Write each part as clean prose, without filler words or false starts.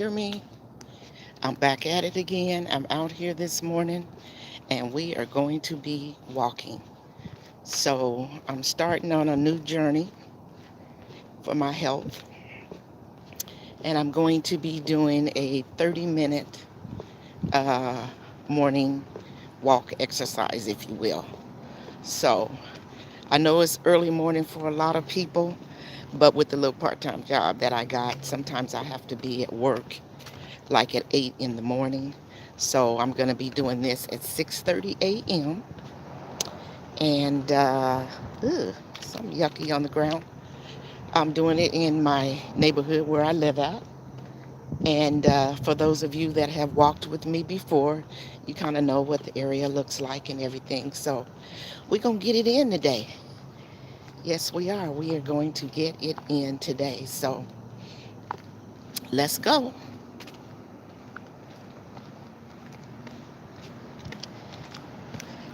Hear me? I'm back at it again. I'm out here this morning and we are going to be walking. So I'm starting on a new journey for my health and I'm going to be doing a 30-minute uh, morning walk exercise, if you will. So I know it's early morning for a lot of people, but with the little part-time job that I got, sometimes I have to be at work like at 8 in the morning. So I'm going to be doing this at 6:30 a.m. And some yucky on the ground. I'm doing it in my neighborhood where I live at. And for those of you that have walked with me before, you kind of know what the area looks like and everything. So we're going to get it in today. Yes, we are. We are going to get it in today. So let's go.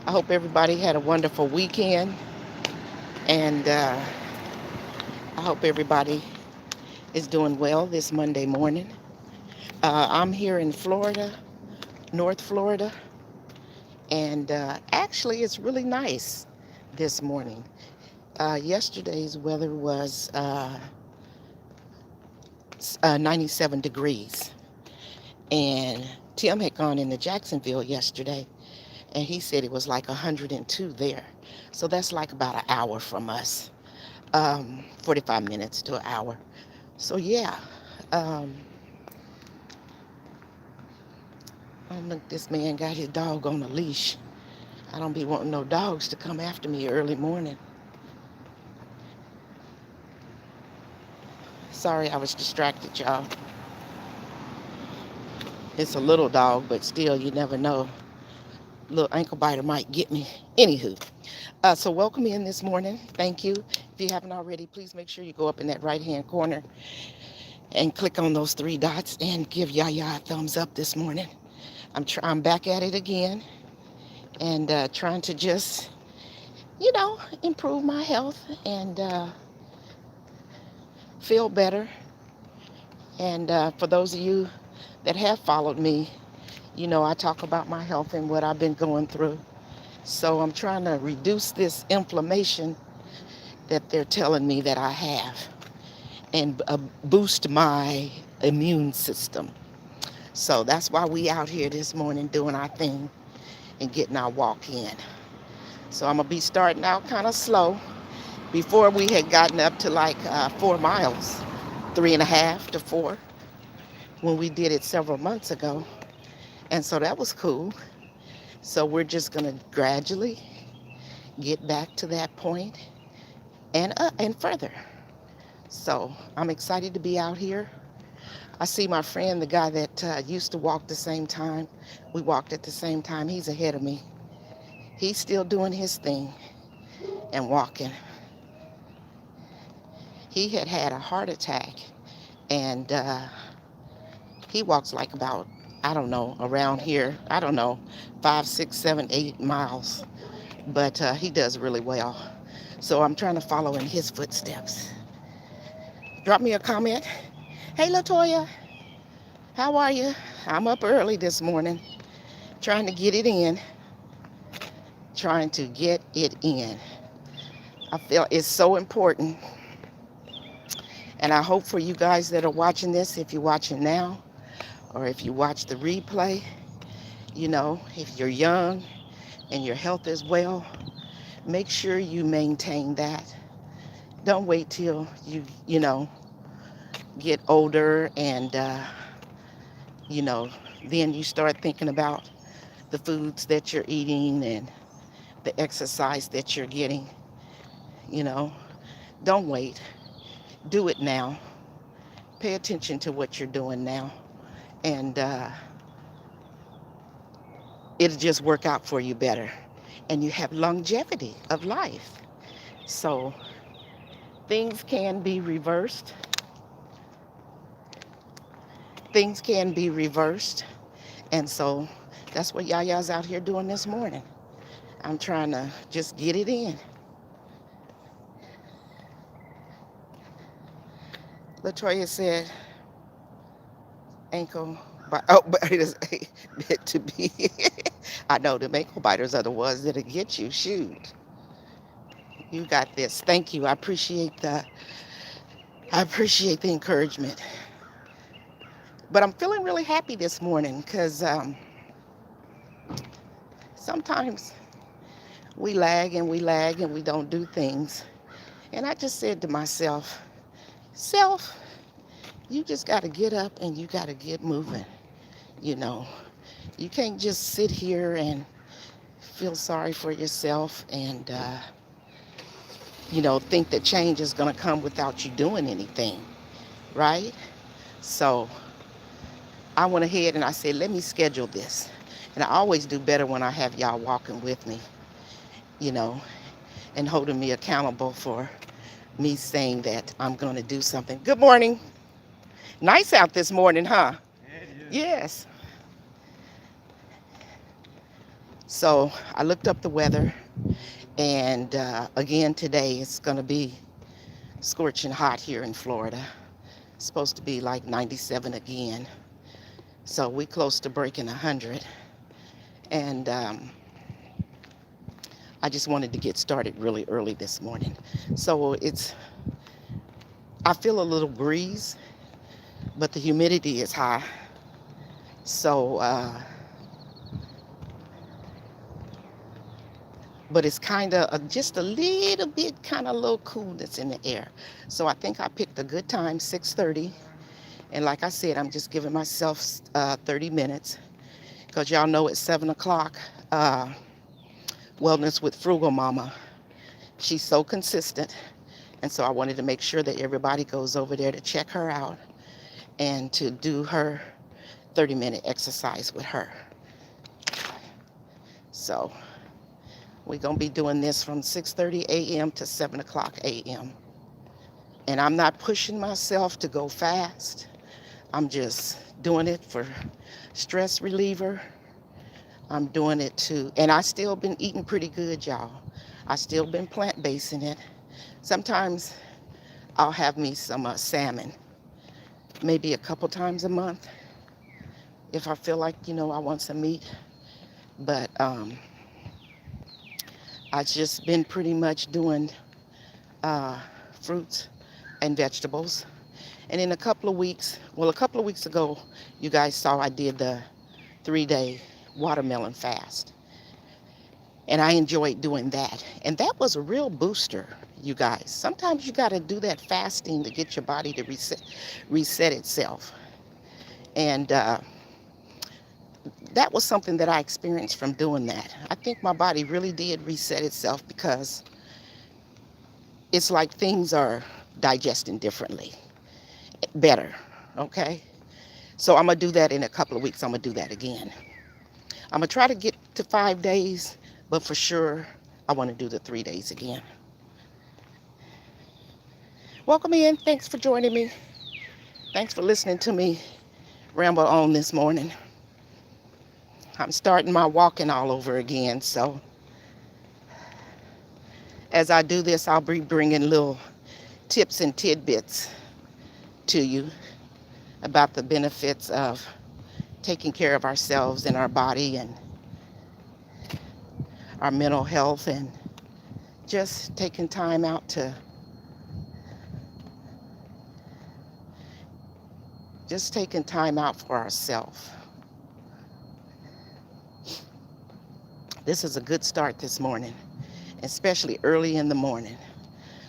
I hope everybody had a wonderful weekend. And I hope everybody is doing well this Monday morning. I'm here in Florida, North Florida, and actually it's really nice this morning. Yesterday's weather was 97 degrees, and Tim had gone into Jacksonville yesterday, and he said it was like 102 there. So that's like about an hour from us, 45 minutes to an hour. So yeah. Um, I don't think this man got his dog on a leash. I don't be wanting no dogs to come after me early morning. Sorry, I was distracted, y'all. It's a little dog, but still, you never know. Little ankle biter might get me. Anywho, so welcome in this morning. Thank you. If you haven't already, please make sure you go up in that right-hand corner and click on those three dots and give Yaya a thumbs up this morning. I'm back at it again and trying to just, improve my health and feel better. And for those of you that have followed me, I talk about my health and what I've been going through. So I'm trying to reduce this inflammation that they're telling me that I have and boost my immune system. So that's why we out here this morning doing our thing and getting our walk in. So I'm going to be starting out kind of slow. Before we had gotten up to like 4 miles, 3.5 to 4, when we did it several months ago. And so that was cool. So we're just going to gradually get back to that point and further. So I'm excited to be out here. I see my friend, the guy that used to walk the same time. We walked at the same time. He's ahead of me. He's still doing his thing and walking. He had had a heart attack and he walks like about, I don't know, around here, I don't know, 5, 6, 7, 8 miles. But he does really well. So I'm trying to follow in his footsteps. Drop me a comment. Hey, Latoya, how are you? I'm up early this morning, trying to get it in. Trying to get it in. I feel it's so important. And I hope for you guys that are watching this, if you're watching now, or if you watch the replay, if you're young and your health is well, make sure you maintain that. Don't wait till you get older and, you know, then you start thinking about the foods that you're eating and the exercise that you're getting. You know, don't wait. Do it now. Pay attention to what you're doing now. And it'll just work out for you better. And you have longevity of life. So things can be reversed. Things can be reversed. And so that's what Yaya's out here doing this morning. I'm trying to just get it in. Latoya said, Ankle bite. Oh, but it is meant to be. I know the ankle biters are the ones that'll get you. Shoot, you got this. Thank you. I appreciate the encouragement. But I'm feeling really happy this morning because sometimes we lag and we lag and we don't do things. And I just said to myself, self, you just got to get up and you got to get moving. You know, you can't just sit here and feel sorry for yourself and, think that change is going to come without you doing anything, right? So I went ahead and I said, let me schedule this. And I always do better when I have y'all walking with me, you know, and holding me accountable for me saying that I'm going to do something. Good morning. Nice out this morning, huh? Yes. So I looked up the weather, and again today it's going to be scorching hot here in Florida. It's supposed to be like 97 again. So we close to breaking 100. And I just wanted to get started really early this morning. So I feel a little breeze, but the humidity is high. So, but it's kind of just a little bit kind of little coolness in the air. So I think I picked a good time, 6:30. And like I said, I'm just giving myself 30 minutes because y'all know at 7 o'clock, Wellness with Frugal Mama, she's so consistent. And so I wanted to make sure that everybody goes over there to check her out and to do her 30-minute exercise with her. So we're going to be doing this from 6:30 a.m. to 7 o'clock a.m. And I'm not pushing myself to go fast. I'm just doing it for stress reliever. I'm doing it and I still been eating pretty good, y'all. I still been plant-based in it. Sometimes I'll have me some salmon, maybe a couple times a month if I feel like, I want some meat. But I've just been pretty much doing fruits and vegetables. And in a couple of weeks ago, you guys saw I did the 3-day watermelon fast. And I enjoyed doing that. And that was a real booster, you guys. Sometimes you got to do that fasting to get your body to reset itself. And that was something that I experienced from doing that. I think my body really did reset itself because it's like things are digesting differently, better, okay? So I'm going to do that in a couple of weeks. I'm going to do that again. I'm going to try to get to 5 days, but for sure, I want to do the 3 days again. Welcome in. Thanks for joining me. Thanks for listening to me ramble on this morning. I'm starting my walking all over again, so as I do this, I'll be bringing little tips and tidbits to you about the benefits of taking care of ourselves and our body and our mental health, and just taking time out for ourselves. This is a good start this morning, especially early in the morning.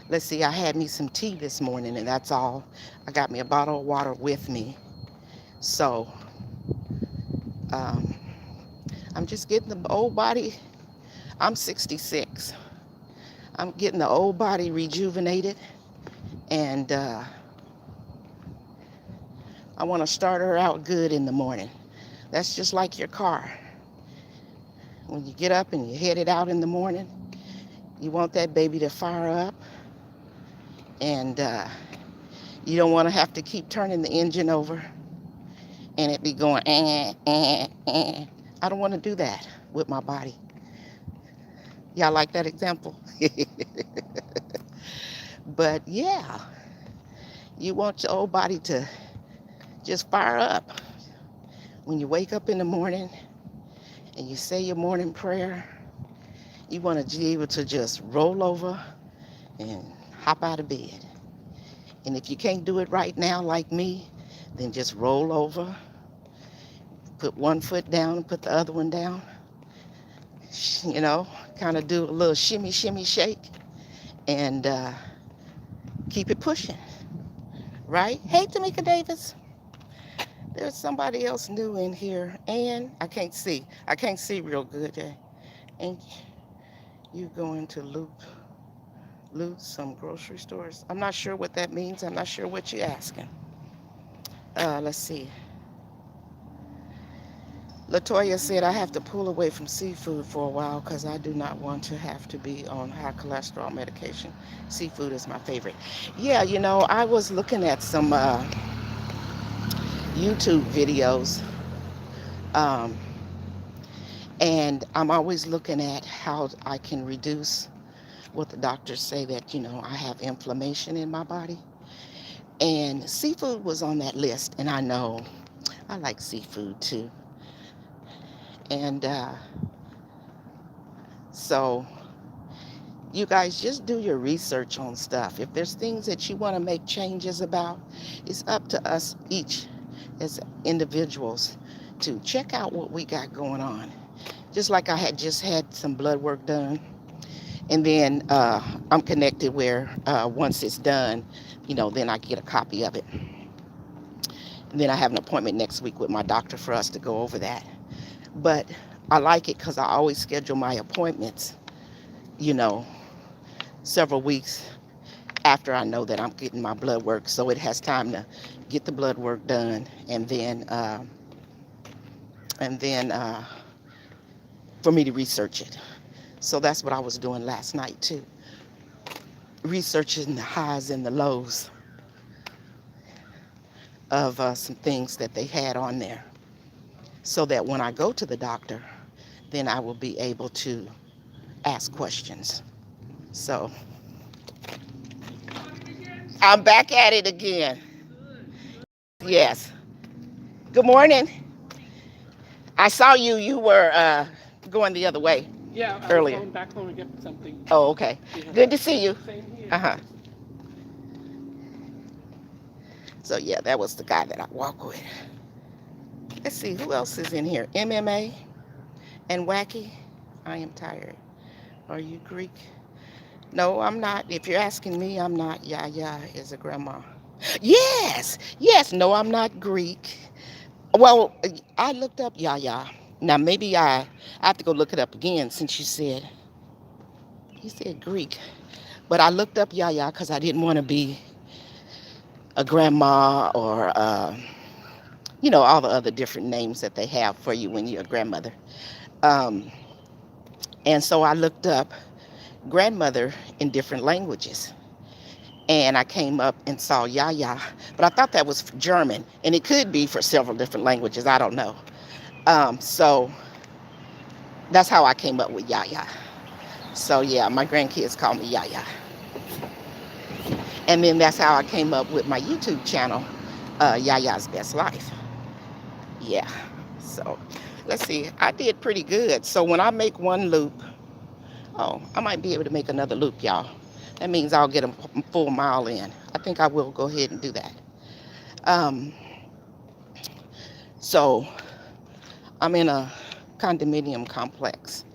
Let's see, I had me some tea this morning, and that's all. I got me a bottle of water with me. So I'm just getting the old body. I'm 66. I'm getting the old body rejuvenated, and I want to start her out good in the morning. That's just like your car. When you get up and you head it out in the morning, you want that baby to fire up, and you don't want to have to keep turning the engine over and it be going, I don't want to do that with my body. Y'all like that example? But yeah, you want your old body to just fire up. When you wake up in the morning and you say your morning prayer, you want to be able to just roll over and hop out of bed. And if you can't do it right now like me, then just roll over, put one foot down and put the other one down. You know, kind of do a little shimmy, shimmy, shake, and keep it pushing, right? Hey, Tamika Davis. There's somebody else new in here, and I can't see. I can't see real good. And you going to loot some grocery stores? I'm not sure what that means. I'm not sure what you're asking. Let's see. Latoya said, I have to pull away from seafood for a while because I do not want to have to be on high cholesterol medication. Seafood is my favorite. Yeah, you know, I was looking at some YouTube videos, um, and I'm always looking at how I can reduce what the doctors say that, you know, I have inflammation in my body. And seafood was on that list, and I know I like seafood too. And so you guys just do your research on stuff. If there's things that you want to make changes about, it's up to us each as individuals to check out what we got going on. Just like I had just had some blood work done, and then I'm connected where once it's done, you know, then I get a copy of it. And then I have an appointment next week with my doctor for us to go over that. But I like it because I always schedule my appointments, you know, several weeks after I know that I'm getting my blood work, so it has time to get the blood work done, and then for me to research it. So that's what I was doing last night too, researching the highs and the lows of some things that they had on there, so that when I go to the doctor, then I will be able to ask questions. So I'm back at it again. Yes. Good morning. I saw you. You were going the other way. Yeah, I earlier. Was going back home to get something. Oh, okay. Yeah. Good to see you. Same here. Uh-huh. So yeah, that was the guy that I walk with. Let's see, who else is in here? MMA and Wacky. I am tired. Are you Greek? No, I'm not. If you're asking me, I'm not. Yaya is a grandma. Yes, yes. No, I'm not Greek. Well, I looked up Yaya. Now maybe I have to go look it up again since you said Greek. But I looked up Yaya because I didn't want to be a grandma or you know, all the other different names that they have for you when you're a grandmother. Um, and so I looked up grandmother in different languages. And I came up and saw Yaya, but I thought that was German, and it could be for several different languages. I don't know. So that's how I came up with Yaya. So yeah, my grandkids call me Yaya. And then that's how I came up with my YouTube channel, Yaya's Best Life. Yeah. So let's see. I did pretty good. So when I make one loop, oh, I might be able to make another loop, y'all. That means I'll get a full mile in. I think I will go ahead and do that. So I'm in a condominium complex,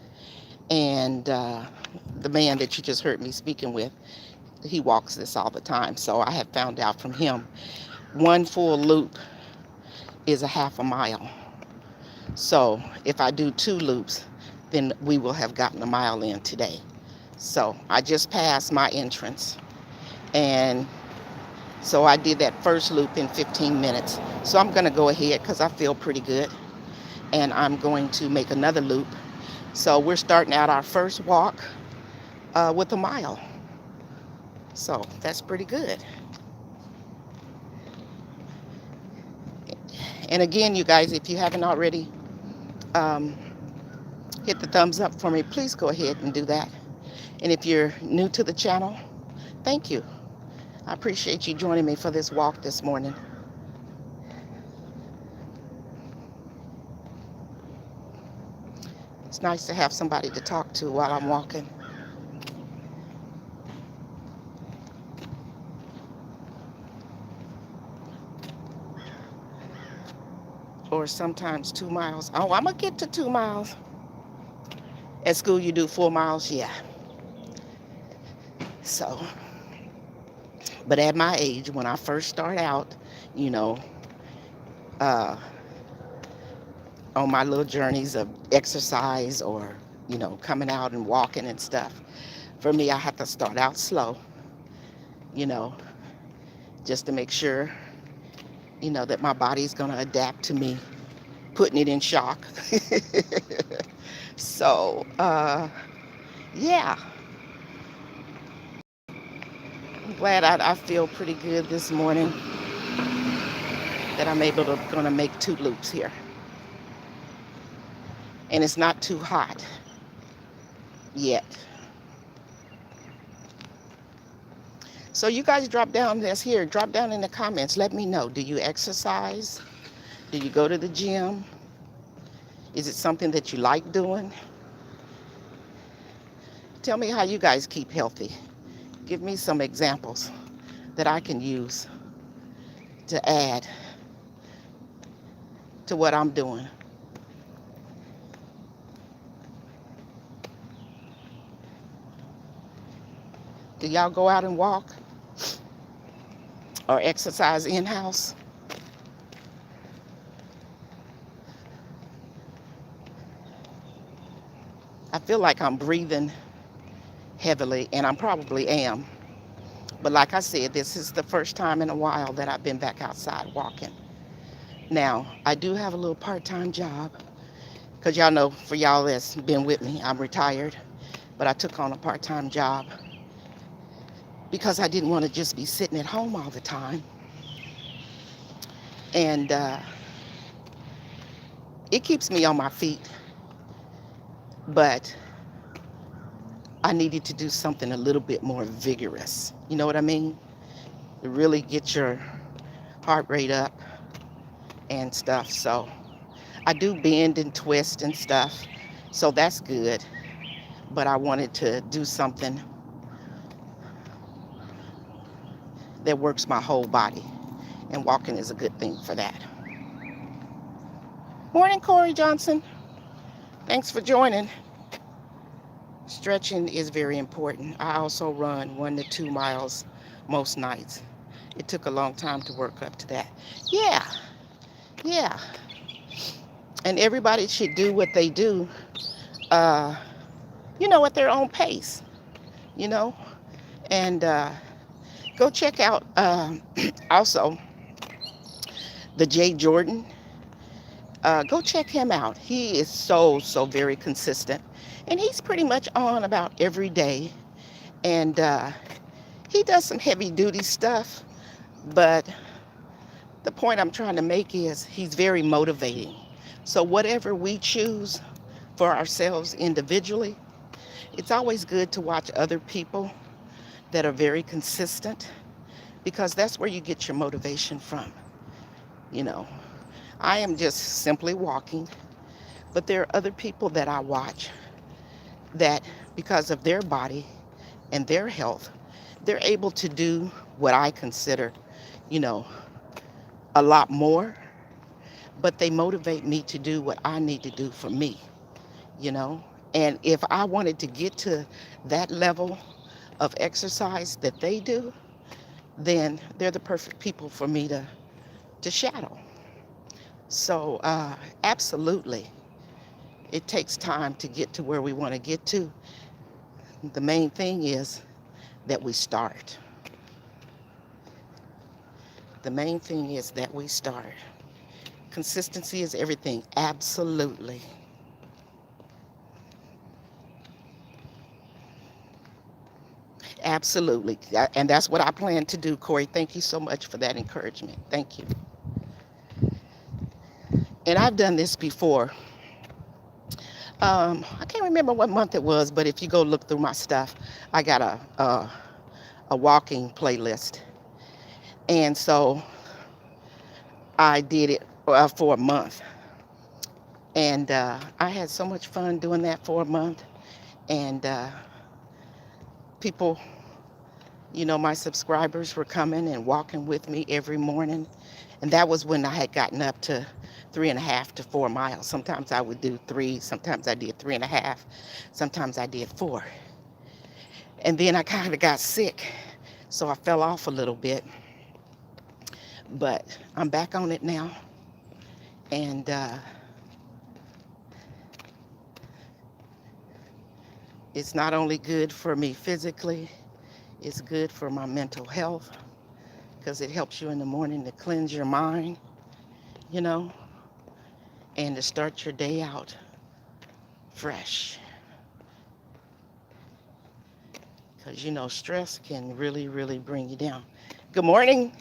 and the man that you just heard me speaking with, he walks this all the time. So I have found out from him, one full loop is a half a mile. So if I do 2 loops, then we will have gotten a mile in today. So I just passed my entrance, and so I did that first loop in 15 minutes. So I'm going to go ahead because I feel pretty good, and I'm going to make another loop. So we're starting out our first walk with a mile. So that's pretty good. And again, you guys, if you haven't already hit the thumbs up for me, please go ahead and do that. And if you're new to the channel, thank you. I appreciate you joining me for this walk this morning. It's nice to have somebody to talk to while I'm walking. Or sometimes 2 miles. Oh, I'm going to get to 2 miles. At school, you do 4 miles. Yeah. So, but at my age, when I first start out, you know, uh, on my little journeys of exercise or, coming out and walking and stuff, for me, I have to start out slow, you know, just to make sure, that my body's going to adapt to me putting it in shock. So, yeah, I'm glad I feel pretty good this morning that I'm able to gonna make 2 loops here. And it's not too hot yet. So you guys drop down drop down in the comments. Let me know. Do you exercise? Do you go to the gym? Is it something that you like doing? Tell me how you guys keep healthy. Give me some examples that I can use to add to what I'm doing. Do y'all go out and walk or exercise in-house? I feel like I'm breathing heavily, and I probably am. But like I said, this is the first time in a while that I've been back outside walking. Now, I do have a little part-time job, because y'all know, for y'all that's been with me, I'm retired. But I took on a part-time job because I didn't want to just be sitting at home all the time. And it keeps me on my feet. But I needed to do something a little bit more vigorous. You know what I mean? To really get your heart rate up and stuff. So I do bend and twist and stuff. So that's good. But I wanted to do something that works my whole body. And walking is a good thing for that. Morning, Corey Johnson. Thanks for joining. Stretching is very important. I also run 1 to 2 miles most nights. It took a long time to work up to that. Yeah, yeah. And everybody should do what they do, at their own pace, you know. And go check out also the Jay Jordan. Go check him out. He is so very consistent. And he's pretty much on about every day. And he does some heavy duty stuff. But the point I'm trying to make is he's very motivating. So whatever we choose for ourselves individually, it's always good to watch other people that are very consistent, because that's where you get your motivation from. You know, I am just simply walking, but there are other people that I watch that, because of their body and their health, they're able to do what I consider, you know, a lot more, but they motivate me to do what I need to do for me, you know. And if I wanted to get to that level of exercise that they do, then they're the perfect people for me to shadow. So absolutely, it takes time to get to where we want to get to. The main thing is that we start. The main thing is that we start. Consistency is everything. Absolutely. Absolutely. And that's what I plan to do, Corey. Thank you so much for that encouragement. Thank you. And I've done this before. I can't remember what month it was, but if you go look through my stuff, I got a walking playlist. And so I did it for a month. And I had so much fun doing that for a month. And people, my subscribers were coming and walking with me every morning. And that was when I had gotten up to 3.5 to 4 miles. Sometimes I would do 3, sometimes I did 3.5, sometimes I did 4. And then I kind of got sick, so I fell off a little bit. But I'm back on it now. And it's not only good for me physically, it's good for my mental health because it helps you in the morning to cleanse your mind, you know, and to start your day out fresh. Because, stress can really, really bring you down. Good morning.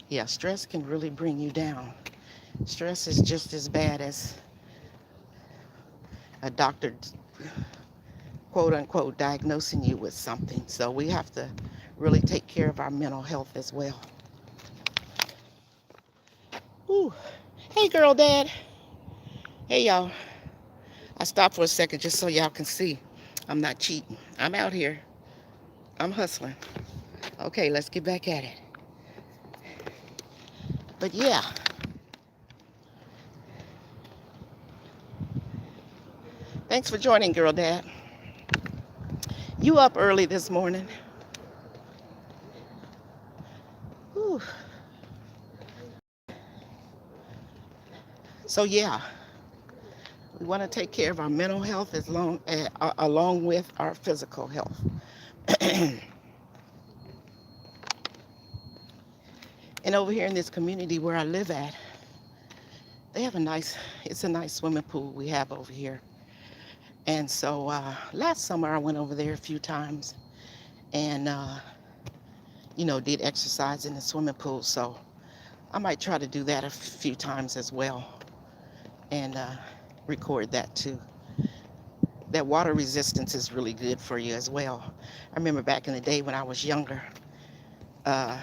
Yeah, stress can really bring you down. Stress is just as bad as a doctor, quote unquote, diagnosing you with something. So we have to really take care of our mental health as well. Ooh. Hey, girl, dad. Hey, y'all. I stopped for a second just so y'all can see I'm not cheating. I'm out here. I'm hustling. Okay, let's get back at it. But yeah. Thanks for joining, girl, dad. You up early this morning? Whew. So yeah, we want to take care of our mental health along with our physical health. And over here in this community where I live at, they have it's a nice swimming pool we have over here. And so last summer I went over there a few times and, did exercise in the swimming pool. So I might try to do that a few times as well and record that too. That water resistance is really good for you as well. I remember back in the day when I was younger, they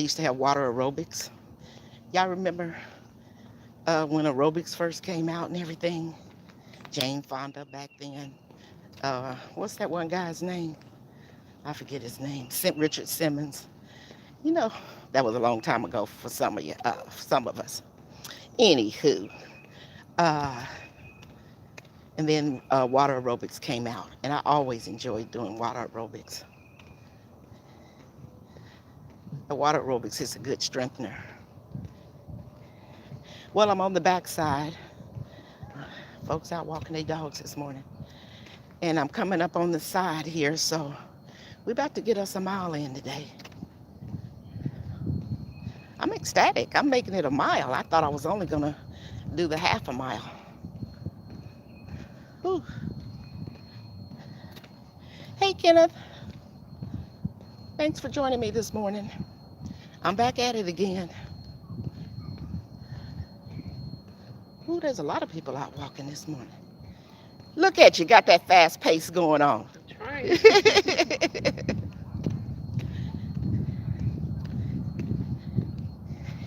used to have water aerobics. Y'all remember when aerobics first came out and everything? Jane Fonda back then. What's that one guy's name? I forget his name. Richard Simmons. That was a long time ago for some of us. Anywho, uh, and then water aerobics came out, and I always enjoyed doing water aerobics. The water aerobics is a good strengthener. Well, I'm on the backside. Folks out walking their dogs this morning. And I'm coming up on the side here, so we're about to get us a mile in today. I'm ecstatic. I'm making it a mile. I thought I was only going to do the half a mile. Whew. Hey, Kenneth. Thanks for joining me this morning. I'm back at it again. Ooh, there's a lot of people out walking this morning. Look at you, got that fast pace going on. I'm trying.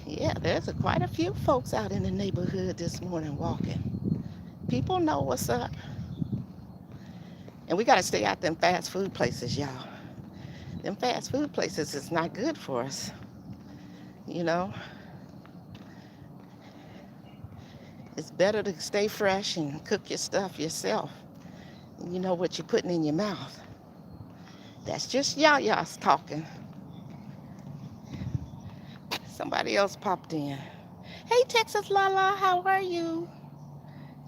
Yeah, there's quite a few folks out in the neighborhood this morning walking. People know what's up. And we got to stay out them fast food places, y'all. Them fast food places is not good for us. It's better to stay fresh and cook your stuff yourself. And you know what you're putting in your mouth. That's just Yaya's talking. Somebody else popped in. Hey, Texas Lala, how are you?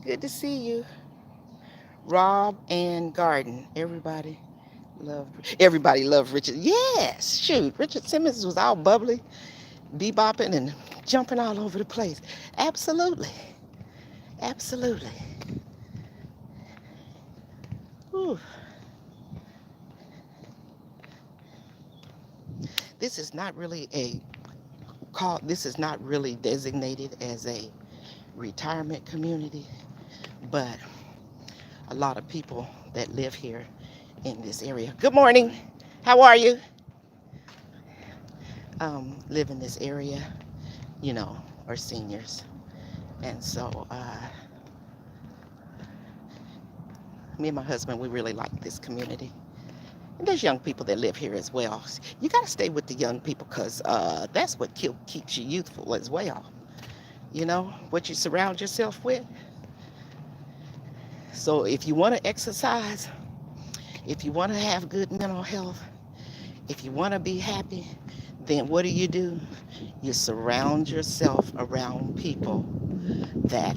Good to see you. Rob and Garden. Everybody loved Richard. Yes, shoot. Richard Simmons was all bubbly, bebopping and jumping all over the place. Absolutely. Absolutely. Whew. This is not really designated as a retirement community, but a lot of people that live here in this area. Good morning. How are you? Live in this area, are seniors. And so me and my husband, we really like this community. And there's young people that live here as well. You got to stay with the young people because that's what keeps you youthful as well. You know, what you surround yourself with. So if you want to exercise, if you want to have good mental health, if you want to be happy, then what do? You surround yourself around people that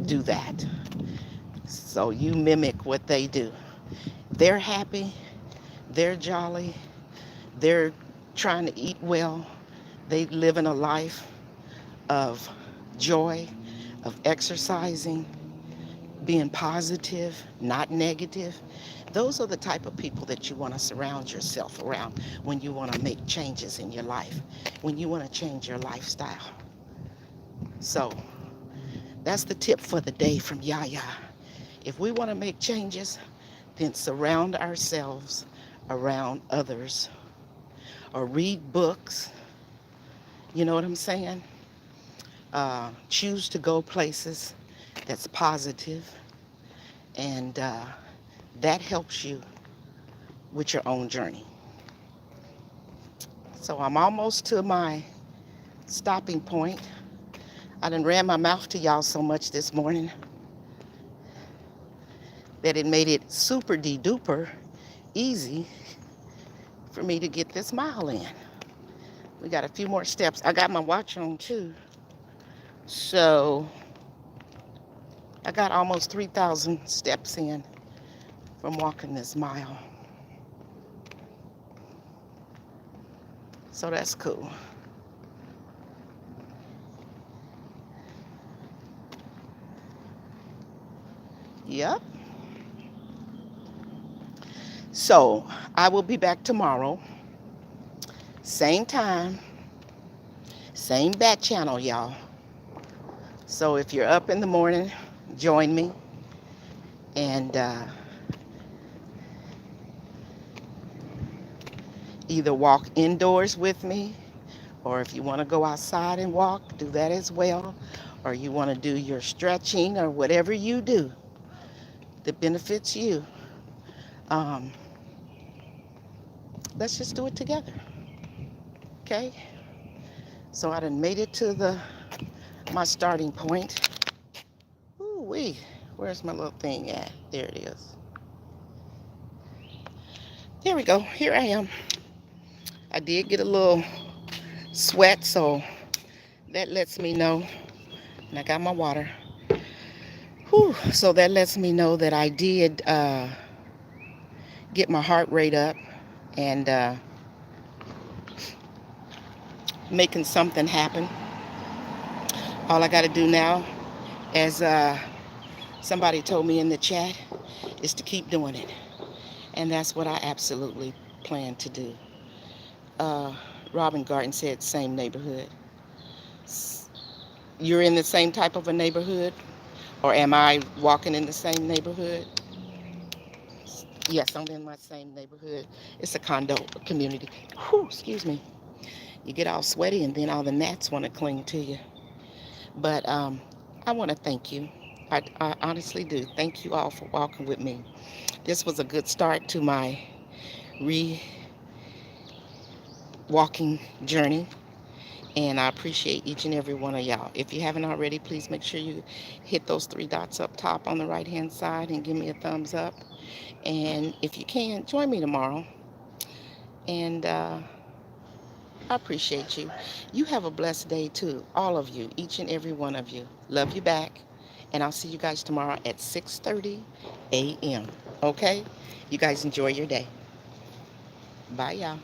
do that. So you mimic what they do. They're happy, they're jolly, they're trying to eat well, they live in a life of joy, of exercising, being positive, not negative. Those are the type of people that you want to surround yourself around when you want to make changes in your life, when you want to change your lifestyle. So that's the tip for the day from Yaya. If we want to make changes, then surround ourselves around others or read books. You know what I'm saying? Choose to go places that's positive, and that helps you with your own journey. So I'm almost to my stopping point. I done ran my mouth to y'all so much this morning that it made it super de-duper easy for me to get this mile in. We got a few more steps. I got my watch on too. So I got almost 3,000 steps in from walking this mile. So that's cool. Yep. So I will be back tomorrow. Same time, same bat channel, y'all. So if you're up in the morning, join me. And either walk indoors with me, or if you want to go outside and walk, do that as well. Or you want to do your stretching or whatever you do that benefits you. Um, let's just do it together. Okay? So I done made it to my starting point. Ooh wee. Where's my little thing at? There it is. There we go. Here I am. I did get a little sweat, so that lets me know. And I got my water. Whew. So that lets me know that I did get my heart rate up and making something happen. All I got to do now, as somebody told me in the chat, is to keep doing it. And that's what I absolutely plan to do. Robin Garten said, same neighborhood. You're in the same type of a neighborhood? Or am I walking in the same neighborhood? Yes, I'm in my same neighborhood. It's a condo community. Whew, excuse me. You get all sweaty and then all the gnats want to cling to you. But I want to thank you. I honestly do. Thank you all for walking with me. This was a good start to my walking journey. And I appreciate each and every one of y'all. If you haven't already, please make sure you hit those three dots up top on the right-hand side and give me a thumbs up. And if you can, join me tomorrow. And I appreciate you. You have a blessed day too. All of you, each and every one of you. Love you back. And I'll see you guys tomorrow at 6:30 a.m. Okay? You guys enjoy your day. Bye, y'all.